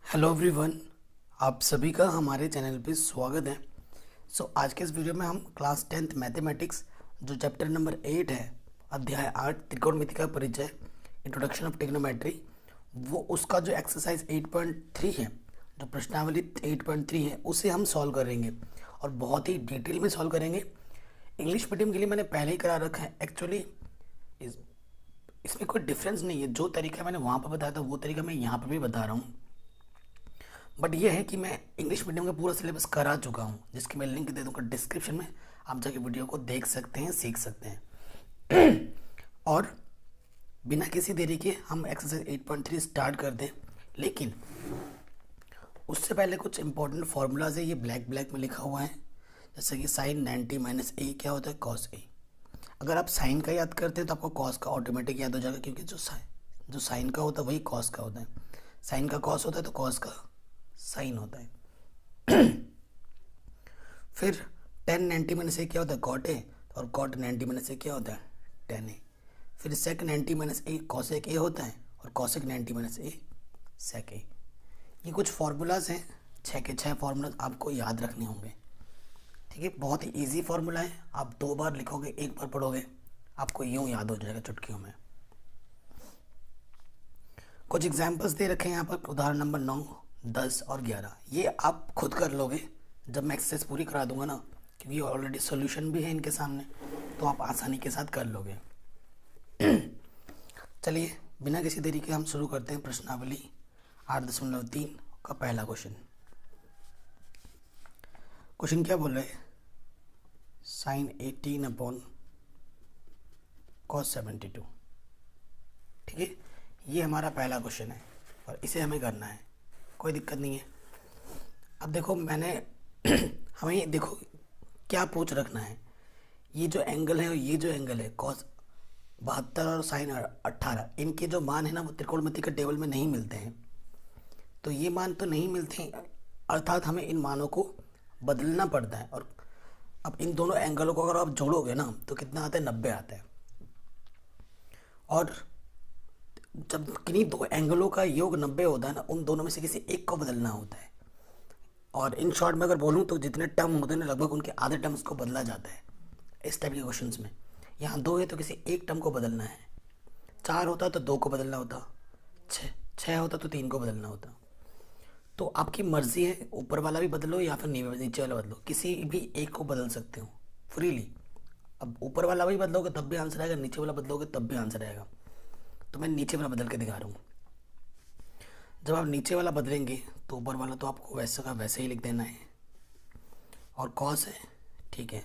Hello everyone, आप सभी का हमारे चैनल पे स्वागत है। आज के इस वीडियो में हम क्लास 10th मैथमेटिक्स जो चैप्टर नंबर 8 है, अध्याय 8 त्रिकोणमिति का परिचय, इंट्रोडक्शन ऑफ ट्रिग्नोमेट्री, वो उसका जो एक्सरसाइज 8.3 है, जो प्रश्नावली 8.3 है, उसे हम सॉल्व करेंगे और बहुत ही डिटेल में सॉल्व करेंगे। इंग्लिश मीडियम के लिए मैंने पहले ही करा रखा है। एक्चुअली इसमें कोई डिफरेंस नहीं है, जो तरीका मैंने वहाँ पर बताया था वो तरीका मैं यहाँ पर भी बता रहा हूँ। बट ये है कि मैं इंग्लिश मीडियम का पूरा सिलेबस करा चुका हूँ, जिसकी मैं लिंक दे दूँगा डिस्क्रिप्शन में। आप जाके वीडियो को देख सकते हैं, सीख सकते हैं। और बिना किसी देरी के हम एक्सरसाइज 8.3 स्टार्ट कर दें। लेकिन उससे पहले कुछ इंपॉर्टेंट फार्मूलाज है, ये ब्लैक ब्लैक में लिखा हुआ है। जैसे कि साइन 90 माइनस ए क्या होता है, कॉस ए। अगर आप साइन का याद करते हैं तो आपको कॉस का ऑटोमेटिक याद हो जाएगा, क्योंकि जो साइन का होता है वही कॉस का होता है। साइन का कॉस होता है तो कॉस का साइन होता है। फिर टेन 90 माइनस ए क्या होता है, कॉट ए, और कॉट 90 माइनस ए क्या होता है, टेन ए। फिर सेक 90 माइनस ए कॉसेक ए होता है, और कॉसेक 90 माइनस ए सेक ए। ये कुछ फार्मूलाज हैं, 6 के 6 फार्मूलाज आपको याद रखने होंगे। ठीक है, बहुत ही ईजी फार्मूला है। आप 2 बार लिखोगे, 1 बार पढ़ोगे, आपको यूं याद हो जाएगा चुटकियों में। कुछ एग्जाम्पल्स दे रखे हैं यहाँ पर, उदाहरण नंबर 9, 10 और 11। ये आप खुद कर लोगे जब मैं एक्सरसाइज पूरी करा दूंगा ना, क्योंकि ऑलरेडी सॉल्यूशन भी है इनके सामने, तो आप आसानी के साथ कर लोगे। चलिए बिना किसी देरी के हम शुरू करते हैं प्रश्नावली 8.3 का पहला क्वेश्चन। क्वेश्चन क्या बोल रहे हैं, साइन 18 अपॉन कॉस 72। ठीक है, ये हमारा पहला क्वेश्चन है और इसे हमें करना है, कोई दिक्कत नहीं है। अब देखो मैंने हमें देखो क्या पूछ रखना है, ये जो एंगल है और ये जो एंगल है कॉस 72 और साइन 18, इनके जो मान है ना वो त्रिकोणमिति के टेबल में नहीं मिलते हैं। तो ये मान तो नहीं मिलते हैं, अर्थात हमें इन मानों को बदलना पड़ता है। और अब इन दोनों एंगलों को अगर आप जोड़ोगे ना तो कितना आता है, 90 आता है। और जब किन्हीं दो एंगलों का योग 90 होता है ना, उन दोनों में से किसी एक को बदलना होता है। और इन शॉर्ट में अगर बोलूँ तो जितने टर्म होते हैं ना, लगभग उनके आधे टर्म्स को बदला जाता है इस टाइप के क्वेश्चंस में। यहाँ 2 है तो किसी एक टर्म को बदलना है, 4 होता तो 2 को बदलना होता, 6 होता तो 3 को बदलना होता। तो आपकी मर्जी है, ऊपर वाला भी बदलो या फिर नीचे वाला बदलो, किसी भी एक को बदल सकते हो फ्रीली। अब ऊपर वाला भी बदलोगे तब भी आंसर आएगा, नीचे वाला बदलोगे तब भी आंसर आएगा। तो मैं नीचे वाला बदल के दिखा रहा हूँ। जब आप नीचे वाला बदलेंगे तो ऊपर वाला तो आपको वैसे का वैसे ही लिख देना है। और कॉस है, ठीक है,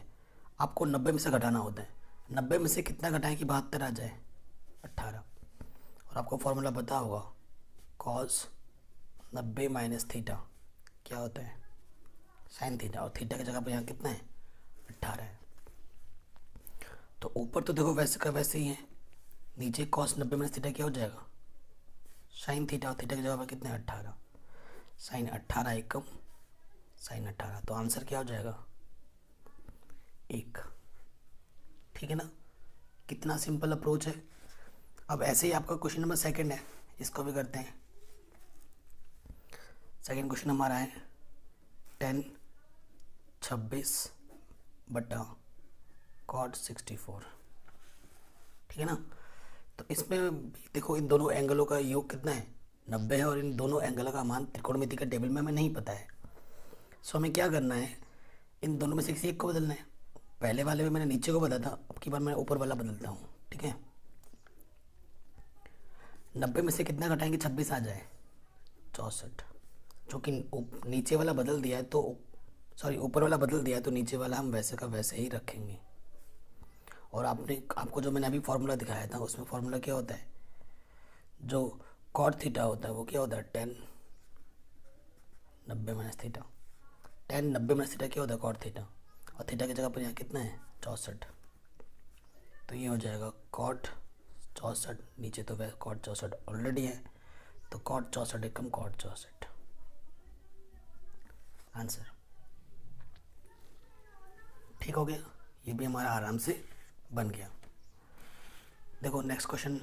आपको 90 में से घटाना होता है। 90 में से कितना घटाएं कि 72 आ जाए, 18। और आपको फॉर्मूला पता होगा, कॉस 90 माइनस थीटा क्या होता है, साइन थीटा। और थीटा की जगह पर यहाँ कितना है, 18 है। तो ऊपर तो देखो वैसे का वैसे ही है, नीचे कॉस 90 माइनस थीटा क्या हो जाएगा, साइन थीटा। और थीटा की जगह पर कितना है, 18। साइन 18 एकम साइन 18, तो आंसर क्या हो जाएगा, 1। ठीक है ना, कितना सिंपल अप्रोच है। अब ऐसे ही आपका क्वेश्चन नंबर 2 है, इसको भी करते हैं। सेकंड क्वेश्चन हमारा है 10 26 बटा कॉट 64। ठीक है ना, तो इसमें देखो इन दोनों एंगलों का योग कितना है, 90 है, और इन दोनों एंगलों का मान त्रिकोणमिति का टेबल में हमें नहीं पता है। सो हमें क्या करना है, इन दोनों में से किसी एक को बदलना है। पहले वाले में मैंने नीचे को बदला था, अब की बार मैं ऊपर वाला बदलता हूँ। ठीक है, 90 में से कितना घटाएंगे, 26 आ जाए, 64। जो कि नीचे वाला बदल दिया है तो सॉरी ऊपर वाला बदल दिया है, तो नीचे वाला हम वैसे का वैसे ही रखेंगे। और आपको जो मैंने अभी फार्मूला दिखाया था उसमें फार्मूला क्या होता है, जो कॉट थीटा होता है वो क्या होता है, 10 90 माइनस थीटा। 10 90 माइनस थीटा क्या होता है, कॉट थीटा। और थीटा की जगह पर यहाँ कितना है, 64। तो ये हो जाएगा कॉट 64, नीचे तो वह कॉट 64 ऑलरेडी है, तो कॉट 64 एकम कॉट 64 आंसर। ठीक हो गया, ये भी हमारा आराम से बन गया। देखो नेक्स्ट क्वेश्चन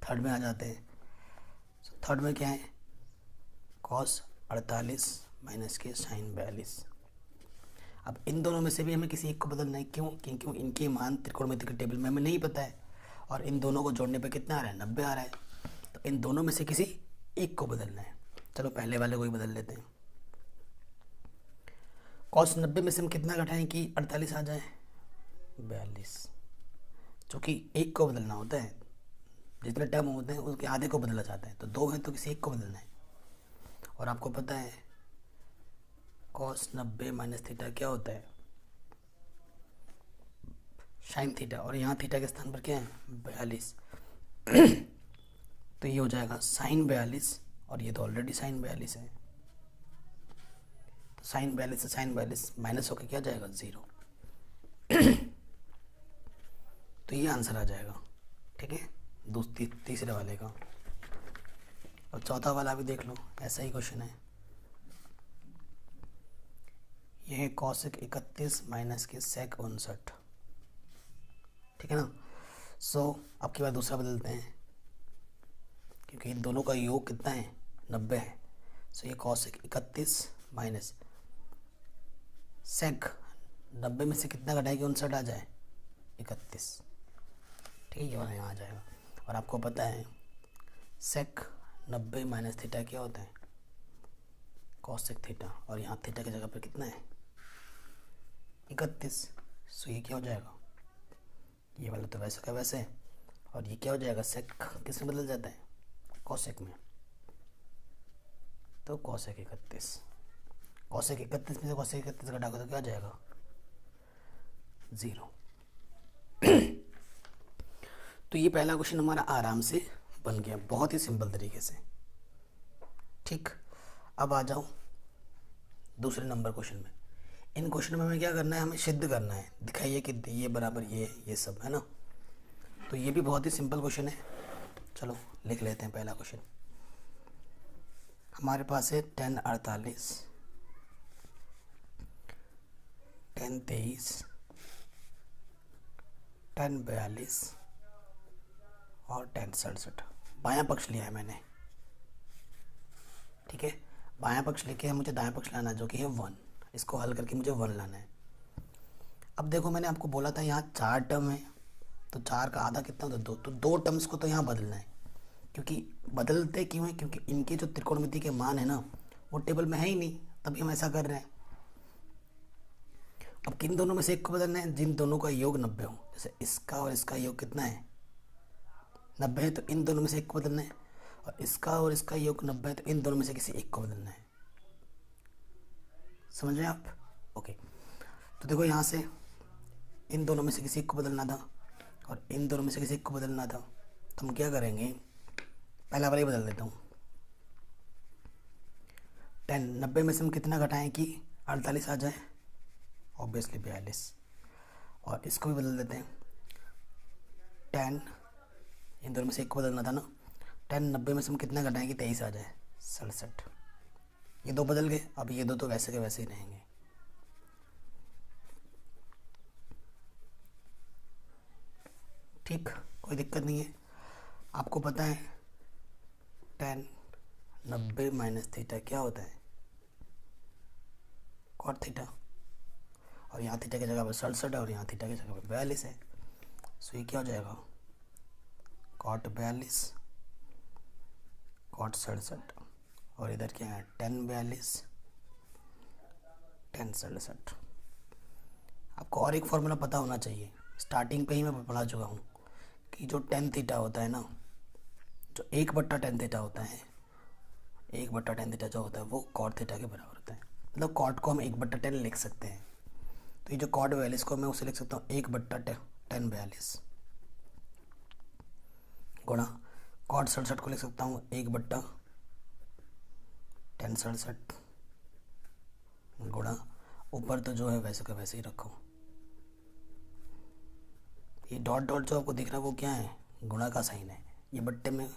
थर्ड में आ जाते हैं। थर्ड में क्या है, कॉस 48 माइनस के साइन 42। अब इन दोनों में से भी हमें किसी एक को बदलना है। क्यों? क्योंकि इनके मान त्रिकोणमिति के टेबल में हमें नहीं पता है और इन दोनों को जोड़ने पे कितना आ रहा है, 90 आ रहा है। तो इन दोनों में से किसी एक को बदलना है। चलो पहले वाले को ही बदल लेते हैं। कॉस 90 में से हम कितना घटाएं कि 48 आ जाए, 42। चूँकि एक को बदलना होता है, जितने टर्म होते हैं उसके आधे को बदला जाता है, तो 2 है तो किसी एक को बदलना है। और आपको पता है कॉस 90 माइनस थीटा क्या होता है, साइन थीटा, और यहाँ थीटा के स्थान पर क्या है, 42। तो ये हो जाएगा साइन 42 और ये तो ऑलरेडी साइन 42 है। तो साइन 42 से साइन 42 माइनस होकर क्या जाएगा, 0। तो ये आंसर आ जाएगा। ठीक है, तीसरे वाले का। और चौथा वाला भी देख लो, ऐसा ही क्वेश्चन है। यह है कॉसेक 31 माइनस के सेक 59। ठीक है ना। सो अब की बार दूसरा बदलते हैं, क्योंकि इन दोनों का योग कितना है, 90 है। सो ये कॉसेक 31 माइनस सेक 90 में से कितना घटाएगी, 59 आ जाए, 31। ठीक है, और यहाँ आ जाएगा। और आपको पता है सेक 90 माइनस थीटा क्या होता है, कॉसेक थीटा, और यहाँ थीटा की जगह पर कितना है, 31। सो ये क्या हो जाएगा, ये वाला तो वैसे का वैसे, और ये क्या हो जाएगा, सेक किस में बदल जाता है, कॉसेक में। तो कॉसेक 31, कॉसेक 31 में से कॉसेक 31 घटाओगे तो क्या आ जाएगा, 0। तो ये पहला क्वेश्चन हमारा आराम से बन गया, बहुत ही सिंपल तरीके से। ठीक, अब आ जाओ दूसरे नंबर क्वेश्चन में। इन क्वेश्चन में हमें क्या करना है, हमें सिद्ध करना है, दिखाइए कि ये बराबर ये सब है ना। तो ये भी बहुत ही सिंपल क्वेश्चन है। चलो लिख लेते हैं पहला क्वेश्चन। हमारे पास है 10 48, 10 23, 10 42 और 10 67। बायां पक्ष लिया है मैंने। ठीक है, बायां पक्ष लेके है, मुझे दायां पक्ष लाना है जो कि है 1। इसको हल करके मुझे 1 लाना है। अब देखो मैंने आपको बोला था यहाँ 4 टर्म है, तो 4 का आधा कितना होता है, 2। तो 2 टर्म्स को तो यहाँ बदलना है, क्योंकि बदलते क्यों है, क्योंकि इनके जो त्रिकोणमिति के मान है ना वो टेबल में है ही नहीं, तभी हम ऐसा कर रहे हैं। अब किन दोनों में से एक को बदलना है, जिन दोनों का योग 90 हो। जैसे इसका और इसका योग कितना है, 90 है, तो इन दोनों में से एक को बदलना है। और इसका और इसका योग 90 है, तो इन दोनों में से किसी एक को बदलना है। समझ रहे हैं आप? ओके, तो देखो यहाँ से इन दोनों में से किसी एक को बदलना था और इन दोनों में से किसी एक को बदलना था। तो हम क्या करेंगे, पहला वाला ही बदल देता हूँ। 10 90 में से हम कितना घटाएं कि 48 आ जाए, ऑब्वियसली 42। और इसको भी बदल देते हैं। 10 इन दोनों में से एक को बदलना था ना, 10 90 में से हम कितना घटाएं कि 23 आ जाए, 67। ये दो बदल गए, अब ये दो तो वैसे के वैसे ही रहेंगे। ठीक, कोई दिक्कत नहीं है। आपको पता है 10 90 माइनस थीटा क्या होता है, कॉट थीटा। और यहाँ थीटा की जगह पर 67 है और यहाँ थीटा की जगह पर 42 है। सो ये क्या हो जाएगा, कॉट 42 कॉट 67, और इधर क्या है 10 42 10 67। आपको और एक फॉर्मूला पता होना चाहिए, स्टार्टिंग पे ही मैं पढ़ा चुका हूँ कि जो 10 थीटा होता है ना, जो 1/10 थीटा होता है, 1/10 थीटा जो होता है वो कॉट थीटा के बराबर होता है। मतलब कॉट को हम 1/10 लिख सकते हैं। तो ये जो कॉट 42 को मैं उसे लिख सकता हूँ 1/10 42 गुणा कॉट 67 को लिख सकता हूँ 1/10 67 गुणा, ऊपर तो जो है वैसे का वैसे ही रखो। ये डॉट डॉट जो आपको दिख रहा है वो क्या है, गुणा का साइन है। ये बट्टे में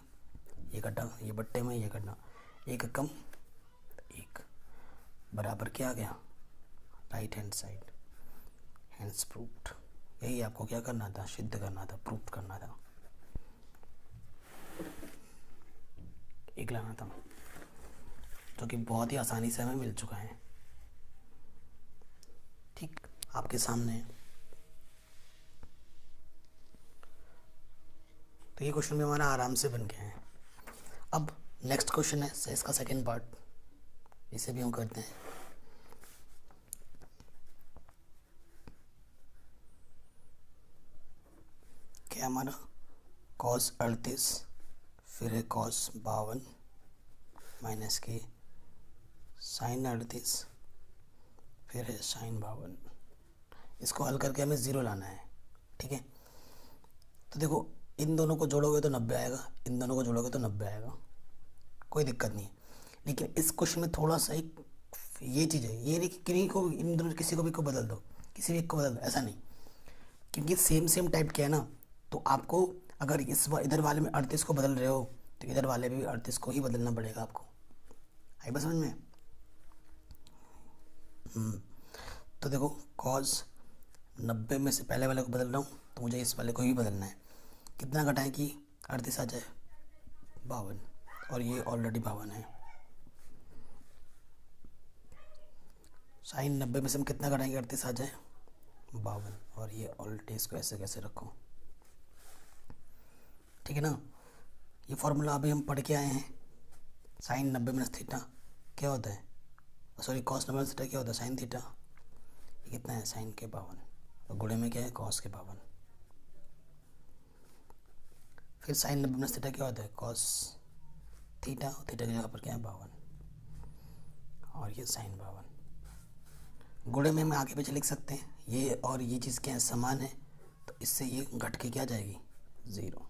ये कटा, ये बट्टे में ये कटना, एक कम एक बराबर क्या आ गया, right hand side, hands proofed. यही आपको क्या करना था, सिद्ध करना था, प्रूफ करना था, एक लाना था। जो कि बहुत ही आसानी से हमें मिल चुका है। ठीक, आपके सामने है। तो ये क्वेश्चन भी हमारा आराम से बन गया है। अब नेक्स्ट क्वेश्चन है इसका सेकंड पार्ट, इसे भी हम करते हैं। क्या हमारा cos 38 फिर है cos 52 माइनस के sin 38 फिर है sin 52। इसको हल करके हमें ज़ीरो लाना है। ठीक है, तो देखो इन दोनों को जोड़ोगे तो 90 आएगा, इन दोनों को जोड़ोगे तो 90 आएगा, कोई दिक्कत नहीं है। लेकिन इस क्वेश्चन में थोड़ा सा एक ये चीज़ है, ये नहीं कि किन्हीं को इन दोनों किसी को भी को बदल दो, किसी भी एक को बदल दो, ऐसा नहीं, क्योंकि सेम सेम टाइप के है ना। तो आपको अगर इधर वाले में 38 को बदल रहे हो तो इधर वाले में भी 38 को ही बदलना पड़ेगा आपको। आई बात समझ में? तो देखो cos 90 में से पहले वाले को बदल रहा हूँ तो मुझे इस वाले को ही बदलना है। कितना घटाएं कि 38 आ जाए? 52, और ये ऑलरेडी 52 है। sin 90 में से हम कितना घटाएंगे? 38 आ जाए 52, और ये ऑलरेडी, इसको ऐसे कैसे रखो? ठीक है ना। ये फॉर्मूला अभी हम पढ़ के आए हैं। sin 90 माइनस थीटा क्या होता है, सॉरी cos 90 माइनस थीटा क्या होता है? sin theta. ये कितना है? sin के 52, और गुणे में क्या है? cos के 52। फिर sin 90 माइनस थीटा क्या होता है? cos थीटा, थीटा की जगह पर क्या है? 52, और ये sin 52। गुणे में हम आगे पीछे लिख सकते हैं, ये और ये चीज़ क्या है? समान है, तो इससे ये घट के क्या जाएगी? 0।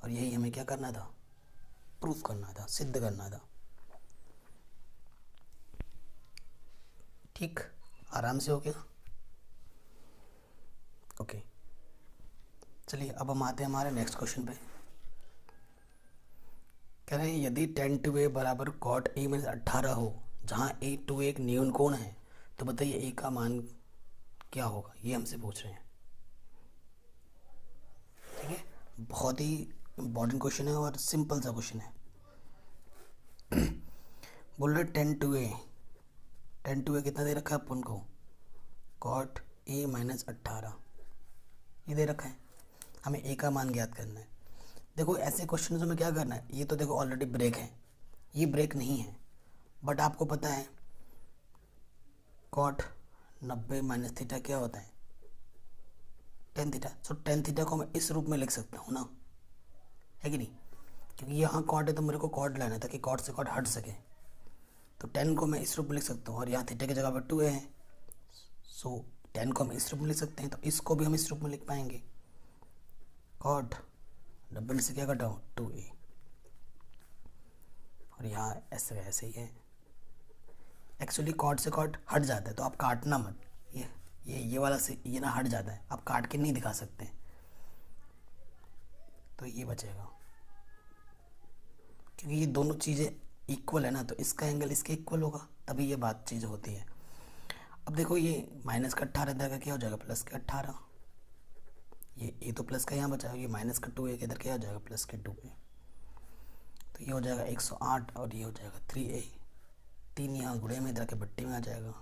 और यही हमें क्या करना था? प्रूफ करना था, सिद्ध करना था। ठीक, आराम से हो गया। ओके, चलिए अब हम आते हैं हमारे नेक्स्ट क्वेश्चन पे। कह रहे हैं यदि tan 2a बराबर cot a माइनस 18 हो, जहाँ a 2 एक न्यून कोण है, तो बताइए a का मान क्या होगा? ये हमसे पूछ रहे हैं। ठीक है, बहुत ही इम्पोर्टेंट क्वेश्चन है और सिंपल सा क्वेश्चन है। बोल रहे tan 2a कितना दे रखा है अपन को? cot a माइनस 18 ये दे रखा है, हमें a का मान ज्ञात करना है। देखो ऐसे क्वेश्चन में क्या करना है, ये तो देखो ऑलरेडी ब्रेक है, ये ब्रेक नहीं है, बट आपको पता है cot 90 माइनस थीटा क्या होता है? tan theta. So tan theta को मैं इस रूप में लिख सकता हूँ ना, है कि नहीं? क्योंकि यहाँ cot है तो मेरे को cot लेना है ताकि cot से cot हट सके, तो tan को मैं इस रूप में लिख सकता हूँ, और यहाँ थीटा की जगह पर 2a है, सो tan को हम इस रूप में लिख सकते हैं, तो इसको भी हम इस रूप में लिख पाएंगे। cot 90 से क्या घटाओ? 2a, और यहाँ ऐसे ऐसे ही है। एक्चुअली कॉट से कॉट हट जाता है, तो आप काटना मत, ये वाला से ये ना हट जाता है, आप काट के नहीं दिखा सकते, तो ये बचेगा। क्योंकि ये दोनों चीज़ें इक्वल है ना, तो इसका एंगल इसके इक्वल होगा, तभी ये बात चीज़ होती है। अब देखो ये माइनस का 18 इधर का क्या हो जाएगा? प्लस का 18। ये तो प्लस का यहाँ बचा, ये माइनस का 2a इधर क्या हो जाएगा? प्लस के 2a। तो ये हो जाएगा 108, और ये हो जाएगा 3a। 3 यहाँ गुणे में इधर के बट्टी में आ जाएगा,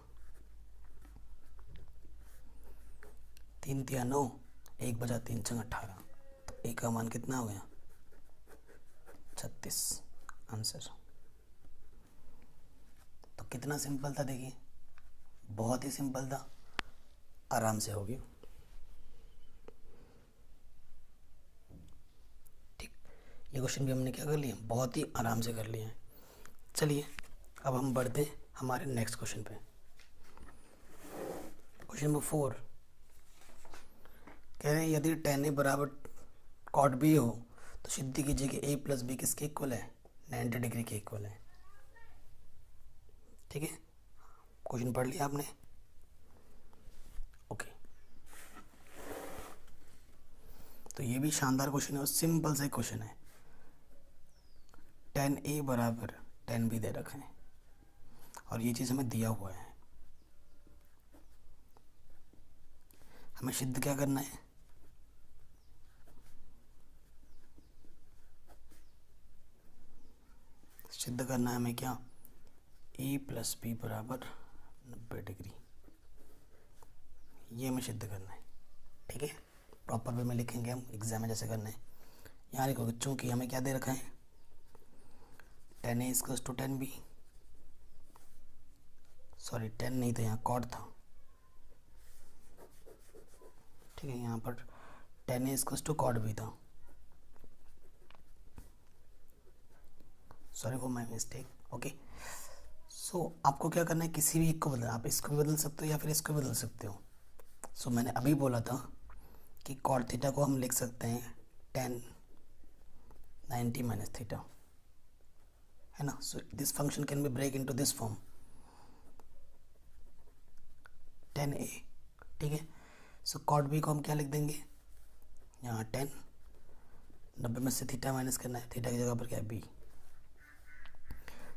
3 तिया 9, 1 बचा 3 छंग 18, तो a का मान कितना हो गया? 36 आंसर। तो कितना सिंपल था, देखिए बहुत ही सिंपल था, आराम से हो गया। ठीक, ये क्वेश्चन भी हमने क्या कर लिया? बहुत ही आराम से कर लिया है। चलिए अब हम बढ़ते हैं हमारे नेक्स्ट क्वेश्चन पे। क्वेश्चन नंबर 4 कह रहे हैं यदि tan a बराबर cot b हो तो सिद्ध कीजिए कि a प्लस बी किसके इक्वल है? 90 डिग्री के इक्वल है। ठीक है, क्वेश्चन पढ़ लिया आपने? ओके, तो ये भी शानदार क्वेश्चन है और सिंपल सा क्वेश्चन है। tan a बराबर tan b दे रखा है, और ये चीज़ हमें दिया हुआ है, हमें सिद्ध क्या करना है? सिद्ध करना है हमें क्या, ए प्लस बी बराबर 90 डिग्री, ये हमें सिद्ध करना है। ठीक है, प्रॉपर वे में लिखेंगे हम, एग्जाम में जैसे करना है। यहाँ लिखोगे चूँकि हमें क्या दे रखा है, 10A equals to 10B, sorry 10 नहीं था, यहाँ कॉट था। ठीक है, यहाँ पर 10A इक्वल्स टू कॉट भी था, sorry for my mistake. Okay, so आपको क्या करना है, किसी भी एक को बदलना, आप इसको भी बदल सकते हो या फिर इसको भी बदल सकते हो। सो मैंने अभी बोला था कि कॉट थीटा को हम लिख सकते हैं 10 90 माइनस थीटा, है ना। So this function can be break into this form 10A। ठीक है, सो कॉट बी को हम क्या लिख देंगे, यहाँ 10, 90 में से थीटा माइनस करना है, थीटा की जगह पर क्या है बी,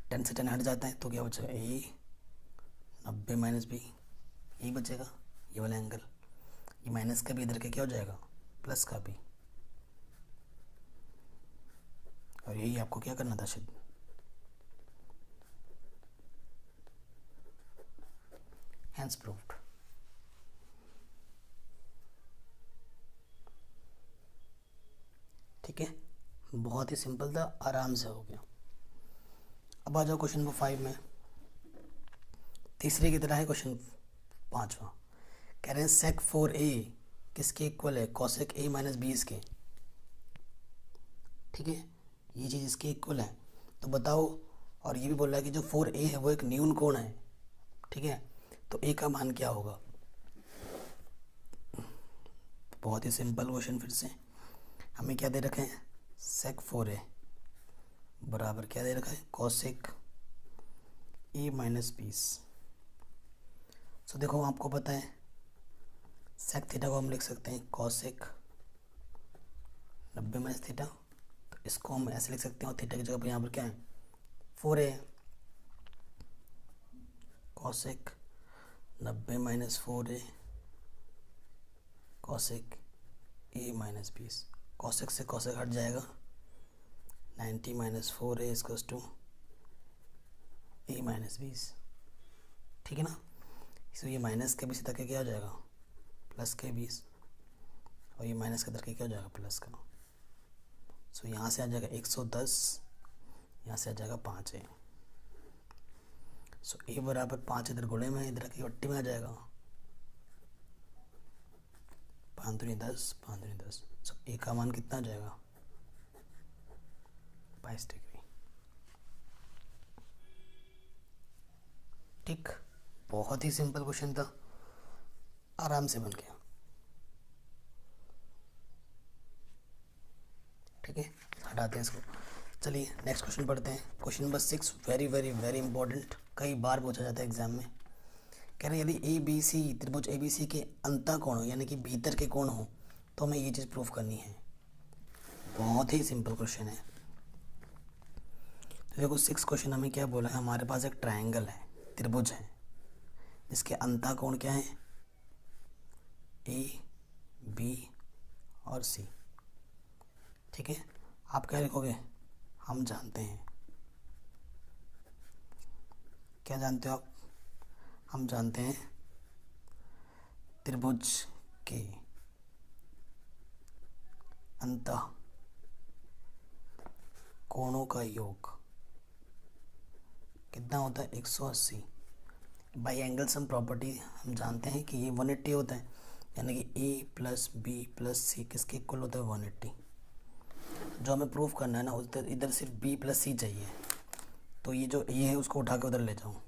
10 से 10 हट जाता है तो क्या बचेगा, ए 90 माइनस बी, यही बचेगा, ये वाला एंगल। ये माइनस का भी इधर के क्या हो जाएगा, प्लस का भी, और यही आपको क्या करना था सिद्ध। Hence proved. ठीक है, बहुत ही सिंपल था, आराम से हो गया। अब आ जाओ क्वेश्चन नंबर 5 में, तीसरे की तरह है क्वेश्चन 5वां। कह रहे हैं सेक 4A किसके इक्वल है, कॉसेक A माइनस बी इसके। ठीक है, ये चीज़ इसके इक्वल है, तो बताओ। और ये भी बोल रहा है कि जो 4A है वो एक न्यून कोण है। ठीक है, तो A का मान क्या होगा। बहुत ही सिंपल क्वेश्चन, फिर से हमें क्या दे रखे हैं, सेक 4A बराबर क्या दे रखा है, कॉसेक A माइनस 20। सो देखो आपको पता है सेक थीटा को हम लिख सकते हैं कॉसेक 90 माइनस थीटा, तो इसको हम ऐसे लिख सकते हैं, और थीटा की जगह पर यहाँ पर क्या है 4A, cosec 90 minus 4A cosec A minus 20। Cosec से कॉसेक हट जाएगा, 90 minus 4A equals to A minus 20। ठीक है ना, इसलिए ये माइनस के 20 तक क्या हो जाएगा, प्लस के 20, और ये माइनस के तक क्या हो जाएगा, प्लस का। सो यहाँ से आ जाएगा 110, यहाँ से आ जाएगा 5A। सो A बराबर 5 इधर गुणे में, इधर की वट्टी में आ जाएगा, 5 दूनी 10, 5 दूनी 10। सो A का मान कितना आ जाएगा, 22 डिग्री। ठीक, बहुत ही सिंपल क्वेश्चन था, आराम से बन गया। ठीक है, हटाते हैं इसको। चलिए नेक्स्ट क्वेश्चन पढ़ते हैं। Question number 6 very very very important, कई बार पूछा जाता है एग्जाम में। कह रहे हैं यदि ए बी सी त्रिभुज ए बी सी के अंतः कोण हो, यानी कि भीतर के कोण हो, तो हमें ये चीज़ प्रूफ करनी है। बहुत ही सिंपल क्वेश्चन है। तो देखो 6 क्वेश्चन हमें क्या बोला है, हमारे पास एक ट्रायंगल है, त्रिभुज है, जिसके अंतः कोण क्या है, ए बी और सी। ठीक है, आप क्या लिखोगे, हम जानते हैं, क्या जानते हो आप, हम जानते हैं त्रिभुज के अंतः कोणों का योग कितना होता है, 180। बाई एंगल सम प्रॉपर्टी हम जानते हैं कि ये 180 होता है, यानी कि ए प्लस बी प्लस सी किसके इक्वल होता है, 180। जो हमें प्रूफ करना है ना, उधर इधर सिर्फ बी प्लस सी चाहिए, तो ये जो ये है उसको उठा के उधर ले जाऊँ।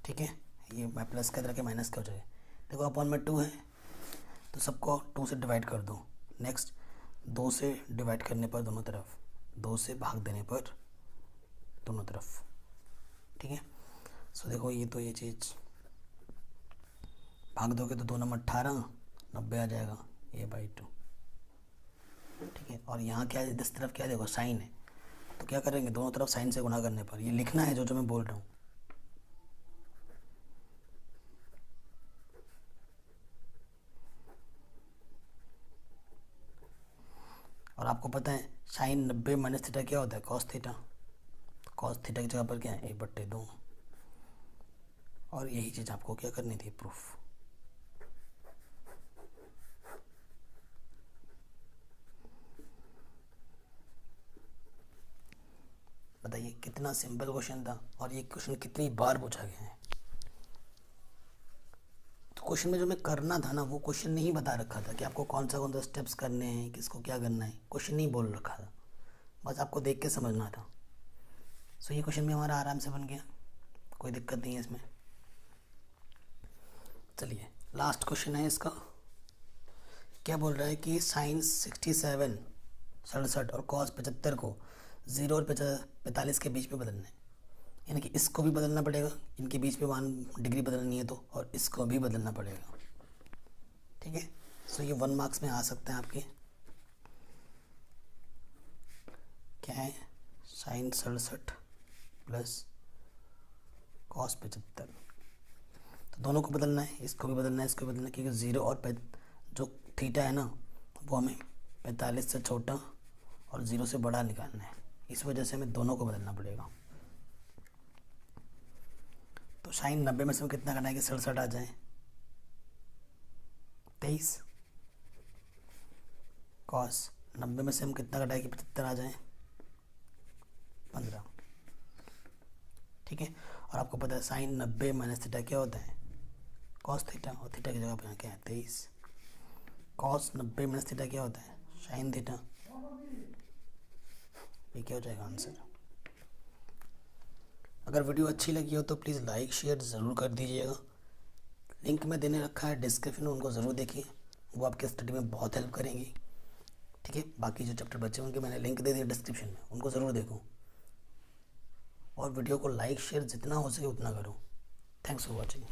ठीक है, ये मैं प्लस का इधर के माइनस का हो जाएगा। देखो अपॉन में 2 है, तो सबको 2 से डिवाइड कर दो। नेक्स्ट 2 से डिवाइड करने पर दोनों तरफ, 2 से भाग देने पर दोनों तरफ। ठीक है, सो देखो ये तो ये चीज़ भाग दोगे तो 2 नंबर 18, 90 आ जाएगा A/2। ठीक है, और यहाँ क्या है, इस तरफ क्या देखो साइन है, तो क्या करेंगे, दोनों तरफ साइन से गुणा करने पर, ये लिखना है जो मैं बोल रहा हूँ। और और आपको पता है साइन 90 माइनस थीटा क्या होता है, कॉस थीटा। कॉस थीटा की जगह पर क्या है, 1/2। और यही चीज़ आपको क्या करनी थी, प्रूफ। बताइए कितना सिंपल क्वेश्चन था, और ये क्वेश्चन कितनी बार पूछा गया है। तो क्वेश्चन में जो मैं करना था ना, वो क्वेश्चन नहीं बता रखा था कि आपको कौन सा स्टेप्स करने हैं, किसको क्या करना है, क्वेश्चन नहीं बोल रखा था, बस आपको देख के समझना था। सो ये क्वेश्चन भी हमारा आराम से बन गया, कोई दिक्कत नहीं है इसमें। चलिए लास्ट क्वेश्चन है इसका। क्या बोल रहा है कि साइन 67 और कॉस 75 को 0 और 45 के बीच में बदलना है। यानी कि इसको भी बदलना पड़ेगा, इनके बीच में 1 डिग्री बदलनी है तो, और इसको भी बदलना पड़ेगा। ठीक है, सो ये 1 मार्क्स में आ सकते हैं आपके। क्या है, साइन 67 प्लस कॉस 75, तो दोनों को बदलना है, इसको भी बदलना है, इसको भी बदलना है, क्योंकि 0 और जो थीटा है ना, वो हमें 45 से छोटा और 0 से बड़ा निकालना है, इस वजह से हमें दोनों को बदलना पड़ेगा। तो साइन 90 में से हम कितना करना है कि 67 आ जाए, 23। कॉस 90 में से हम कितना घटाए कि 75 आ जाए, 15। ठीक है, और आपको पता है साइन 90 माइनस थीटा क्या होता है, कॉस थीटा, और थीटा की जगह पर क्या है, 23। कॉस 90 माइनस थीटा क्या होता है, साइन थीटा। ये क्या हो जाएगा आंसर। अगर वीडियो अच्छी लगी हो तो प्लीज़ लाइक शेयर ज़रूर कर दीजिएगा। लिंक में देने रखा है डिस्क्रिप्शन में, उनको ज़रूर देखिए, वो आपके स्टडी में बहुत हेल्प करेंगी। ठीक है, बाकी जो चैप्टर बचे होंगे मैंने लिंक दे दिया डिस्क्रिप्शन में, उनको ज़रूर देखो, और वीडियो को लाइक शेयर जितना हो सके उतना करो। Thanks for watching.